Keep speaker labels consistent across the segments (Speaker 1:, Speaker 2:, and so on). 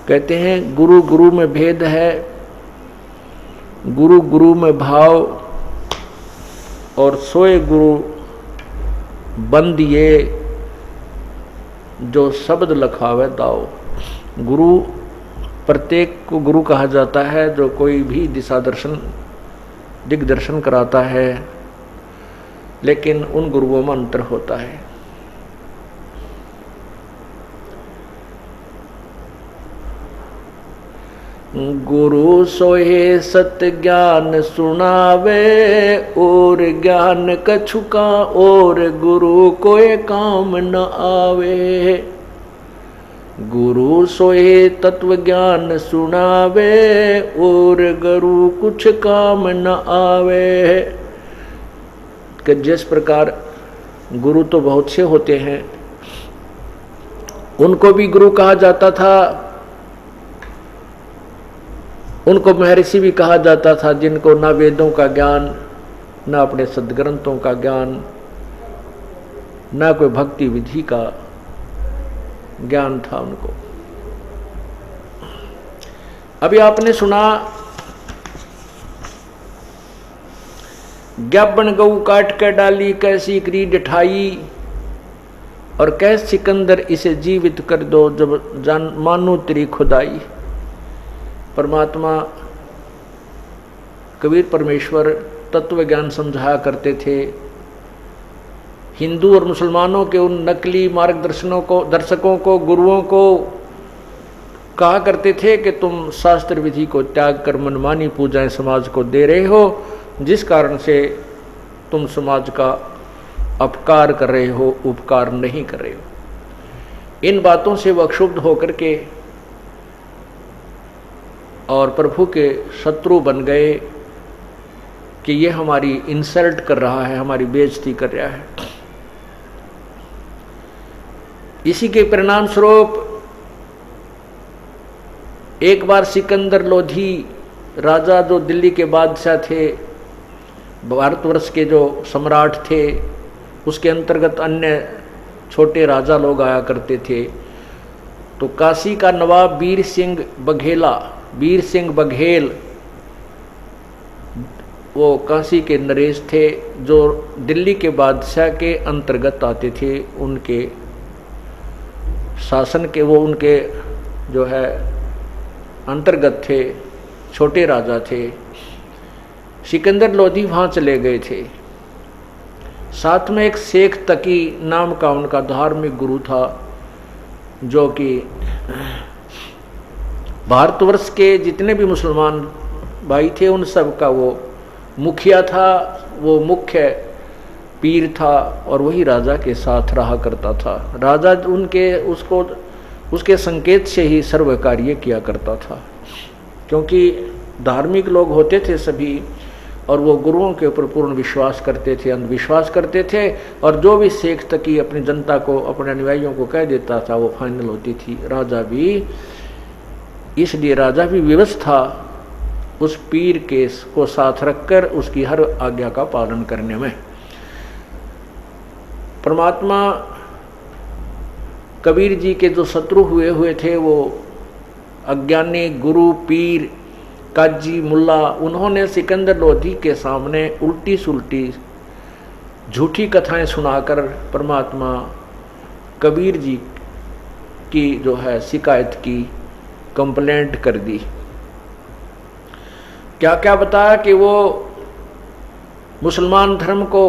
Speaker 1: कहते हैं गुरु गुरु में भेद है, गुरु गुरु में भाव, और सोए गुरु बंदिए जो शब्द लखावे दाओ। गुरु प्रत्येक को गुरु कहा जाता है जो कोई भी दिशा दर्शन दिग्दर्शन कराता है, लेकिन उन गुरुओं में अंतर होता है। गुरु सोहे सत्य ज्ञान सुनावे, और ज्ञान कछुका और गुरु कोई काम न आवे। गुरु सोहे तत्व ज्ञान सुनावे, और गुरु कुछ काम न आवे। कि जिस प्रकार गुरु तो बहुत से होते हैं, उनको भी गुरु कहा जाता था, उनको महर्षि भी कहा जाता था, जिनको ना वेदों का ज्ञान, ना अपने सद्ग्रंथों का ज्ञान, ना कोई भक्ति विधि का ज्ञान था उनको। अभी आपने सुना ज्ञापन गऊ काट कर डाली, कैसी क्रीड ठाई, और कैसे सिकंदर इसे जीवित कर दो, जब जान मानो तेरी खुदाई। परमात्मा कबीर परमेश्वर तत्व ज्ञान समझाया करते थे। हिंदू और मुसलमानों के उन नकली दर्शकों को, गुरुओं को कहा करते थे कि तुम शास्त्र विधि को त्याग कर मनमानी पूजाएं समाज को दे रहे हो, जिस कारण से तुम समाज का अपकार कर रहे हो, उपकार नहीं कर रहे हो। इन बातों से वह क्षुब्ध होकर के और प्रभु के शत्रु बन गए कि ये हमारी इंसल्ट कर रहा है, हमारी बेइज्जती कर रहा है। इसी के परिणाम स्वरूप एक बार सिकंदर लोधी राजा, जो दिल्ली के बादशाह थे, भारतवर्ष के जो सम्राट थे, उसके अंतर्गत अन्य छोटे राजा लोग आया करते थे। तो काशी का नवाब वीर सिंह बघेल, वो काशी के नरेश थे, जो दिल्ली के बादशाह के अंतर्गत आते थे, उनके शासन के, वो उनके जो है अंतर्गत थे, छोटे राजा थे। सिकंदर लोधी वहाँ चले गए थे। साथ में एक शेख तकी नाम का उनका धार्मिक गुरु था, जो कि भारतवर्ष के जितने भी मुसलमान भाई थे उन सब का वो मुखिया था, वो मुख्य पीर था, और वही राजा के साथ रहा करता था। राजा उसके संकेत से ही सर्व कार्य किया करता था, क्योंकि धार्मिक लोग होते थे सभी, और वो गुरुओं के ऊपर पूर्ण विश्वास करते थे, अंधविश्वास करते थे, और जो भी शेख तकी अपनी जनता को, अपने अनुयायियों को कह देता था, वो फाइनल होती थी। राजा भी, इसलिए राजा भी विवश था उस पीर के को साथ रखकर उसकी हर आज्ञा का पालन करने में। परमात्मा कबीर जी के जो शत्रु हुए थे, वो अज्ञानी गुरु, पीर, काजी, मुल्ला, उन्होंने सिकंदर लोधी के सामने उल्टी सुल्टी झूठी कथाएं सुनाकर परमात्मा कबीर जी की जो है शिकायत की, कंप्लेंट कर दी। क्या क्या बताया कि वो मुसलमान धर्म को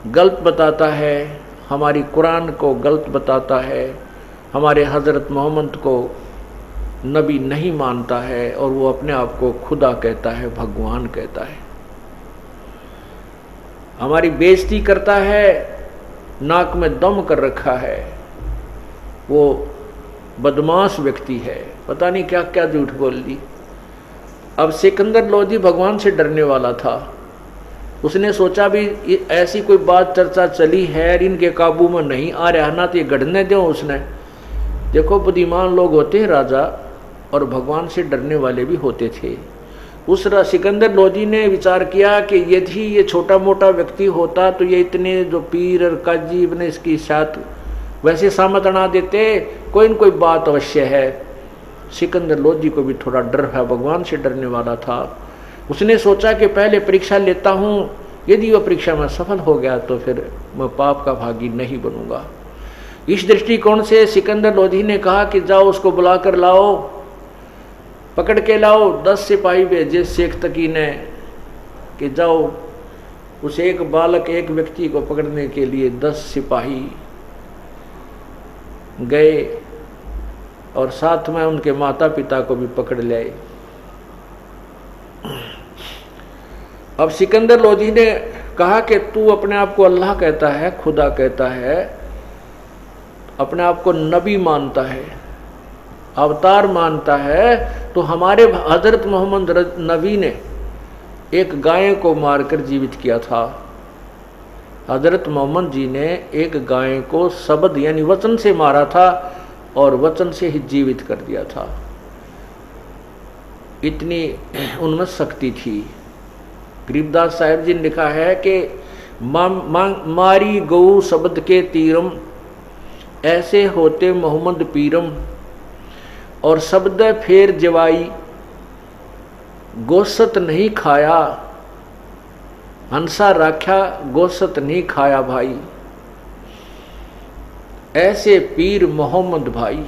Speaker 1: गलत बताता है, हमारी कुरान को गलत बताता है, हमारे हजरत मोहम्मद को नबी नहीं मानता है, और वो अपने आप को खुदा कहता है, भगवान कहता है, हमारी बेइज्जती करता है, नाक में दम कर रखा है। वो बदमाश व्यक्ति है, पता नहीं क्या क्या झूठ बोल दी। अब सिकंदर लोधी भगवान से डरने वाला था, उसने सोचा भी ऐसी कोई बात चर्चा चली है, इनके काबू में नहीं आ रहा ना, तो ये गढ़ने दो। उसने देखो, बुद्धिमान लोग होते हैं राजा, और भगवान से डरने वाले भी होते थे। उस सिकंदर लोधी ने विचार किया कि यदि ये छोटा मोटा व्यक्ति होता तो ये इतने जो पीर और काजी बने इसकी साथ वैसे सामत अड़ा देते, कोई न कोई बात अवश्य है। सिकंदर लोधी को भी थोड़ा डर है, भगवान से डरने वाला था। उसने सोचा कि पहले परीक्षा लेता हूँ, यदि वह परीक्षा में सफल हो गया तो फिर मैं पाप का भागी नहीं बनूंगा। इस दृष्टिकोण से सिकंदर लोधी ने कहा कि जाओ उसको बुला कर लाओ, पकड़ के लाओ। 10 सिपाही भेजे शेख तकी ने कि जाओ उस एक बालक, एक व्यक्ति को पकड़ने के लिए 10 सिपाही गए और साथ में उनके माता पिता को भी पकड़ ले आए। अब सिकंदर लोधी ने कहा कि तू अपने आप को अल्लाह कहता है, खुदा कहता है, अपने आप को नबी मानता है, अवतार मानता है, तो हमारे हजरत मोहम्मद नबी ने एक गाय को मारकर जीवित किया था। हजरत मोहम्मद जी ने एक गाय को शब्द यानी वचन से मारा था और वचन से ही जीवित कर दिया था। इतनी उनमें शक्ति थी। गरीबदास साहिब जी ने लिखा है कि मारी गऊ शब्द के तीरम, ऐसे होते मोहम्मद पीरम, और शब्द फेर जवाई, गोसत नहीं खाया, हंसा राख्या गोसत नहीं खाया भाई। ऐसे पीर मोहम्मद भाई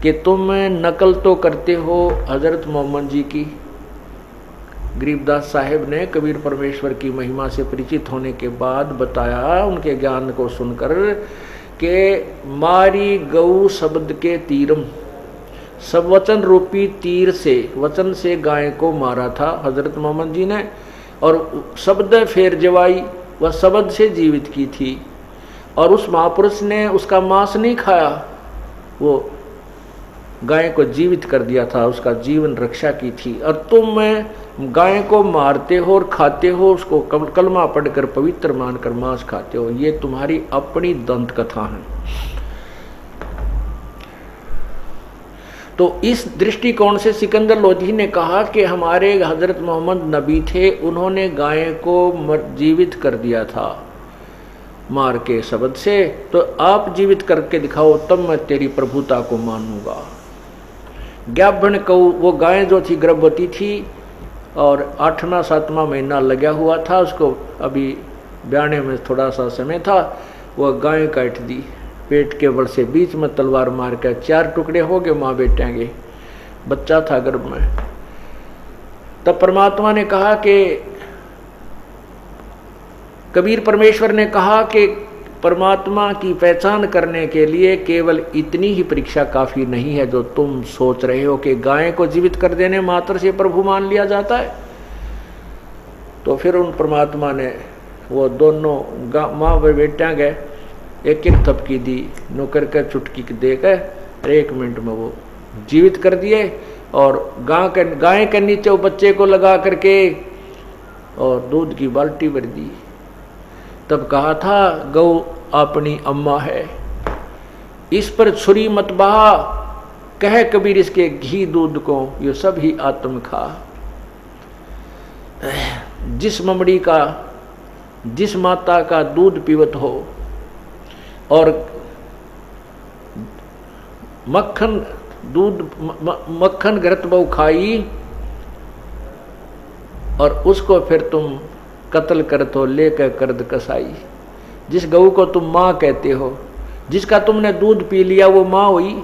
Speaker 1: कि तुम नकल तो करते हो हजरत मोहम्मद जी की। गरीबदास साहिब ने कबीर परमेश्वर की महिमा से परिचित होने के बाद बताया, उनके ज्ञान को सुनकर, कि मारी गऊ शब्द के तीरम, सब वचन रूपी तीर से, वचन से गाय को मारा था हजरत मोहम्मद जी ने, और शब्द फेर जवाई, वह शब्द से जीवित की थी। और उस महापुरुष ने उसका मांस नहीं खाया, वो गाय को जीवित कर दिया था, उसका जीवन रक्षा की थी। और तुम गाय को मारते हो और खाते हो, उसको कलमा पढ़कर पवित्र मानकर मांस खाते हो। ये तुम्हारी अपनी दंत कथा है। तो इस दृष्टिकोण से सिकंदर लोधी ने कहा कि हमारे हजरत मोहम्मद नबी थे, उन्होंने गाय को जीवित कर दिया था मार के शब्द से, तो आप जीवित करके दिखाओ, तब मैं तेरी प्रभुता को मानूंगा। ज्ञापन को वो गाय जो थी गर्भवती थी और 8वां 7वां महीना लगा हुआ था, उसको अभी ब्याने में थोड़ा सा समय था, वह गाय काट दी पेट के बल से, बीच में तलवार मार कर 4 टुकड़े हो गए माँ बेटेंगे, बच्चा था गर्भ में। तब परमात्मा ने कहा कि कबीर परमेश्वर ने कहा कि परमात्मा की पहचान करने के लिए केवल इतनी ही परीक्षा काफी नहीं है जो तुम सोच रहे हो कि गाय को जीवित कर देने मात्र से प्रभु मान लिया जाता है। तो फिर उन परमात्मा ने वो दोनों माँ व बेटियां गए, एक एक थपकी दी, नौकर के चुटकी देकर 1 मिनट में वो जीवित कर दिए। और गाय के नीचे वो बच्चे को लगा करके और दूध की बाल्टी भर दी। तब कहा था गौ अपनी अम्मा है, इस पर छुरी मत बहा, कह कबीर इसके घी दूध को ये सब ही आत्म खा। जिस ममड़ी का, जिस माता का दूध पीवत हो और मक्खन दूध मक्खन घरत बहु खाई, और उसको फिर तुम कत्ल करत हो लेकर कर्द कसाई। जिस गऊ को तुम माँ कहते हो, जिसका तुमने दूध पी लिया वो माँ हुई,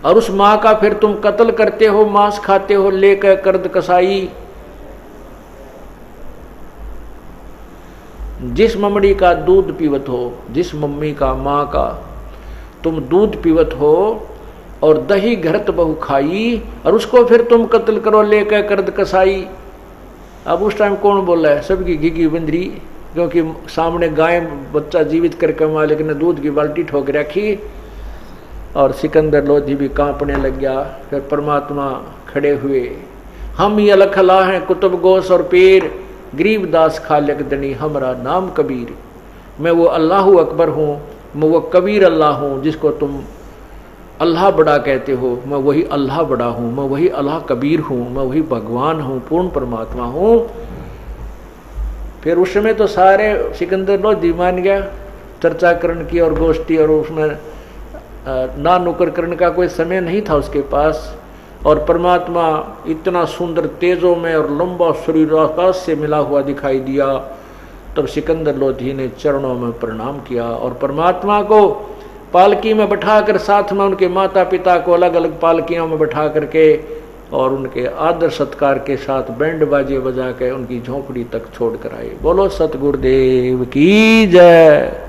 Speaker 1: और उस माँ का फिर तुम कत्ल करते हो, मांस खाते हो लेकर कर्द कसाई। जिस ममड़ी का दूध पीवत हो, जिस मम्मी का, माँ का तुम दूध पीवत हो और दही घरत बहु खाई, और उसको फिर तुम कत्ल करो लेकर कर्द कसाई। अब उस टाइम कौन बोला है? सबकी घिघी बंदरी, क्योंकि सामने गाय बच्चा जीवित करके मालिक ने दूध की बाल्टी ठोक रखी, और सिकंदर लोधी भी कांपने लग गया। फिर परमात्मा खड़े हुए, हम ये लखला हैं कुतुब गोस और पीर, गरीबदास खालिक दनी हमारा नाम कबीर। मैं वो अल्लाह अकबर हूँ, मैं वो कबीर अल्लाह हूँ जिसको तुम अल्लाह बड़ा कहते हो। मैं वही अल्लाह बड़ा हूँ, मैं वही अल्लाह कबीर हूँ, मैं वही भगवान हूँ, पूर्ण परमात्मा हूँ। फिर उस समय तो सारे सिकंदर लोधी मान गया, चर्चा करने की और गोष्ठी और उसमें ना नुकर करने का कोई समय नहीं था उसके पास। और परमात्मा इतना सुंदर तेजों में और लंबा शरीर आकाश से मिला हुआ दिखाई दिया। तब सिकंदर लोधी ने चरणों में प्रणाम किया और परमात्मा को पालकी में बैठाकर साथ में उनके माता पिता को अलग अलग पालकियों में बैठा करके और उनके आदर सत्कार के साथ बैंड बाजे बजा के उनकी झोंपड़ी तक छोड़ कर आए। बोलो सतगुरुदेव की जय।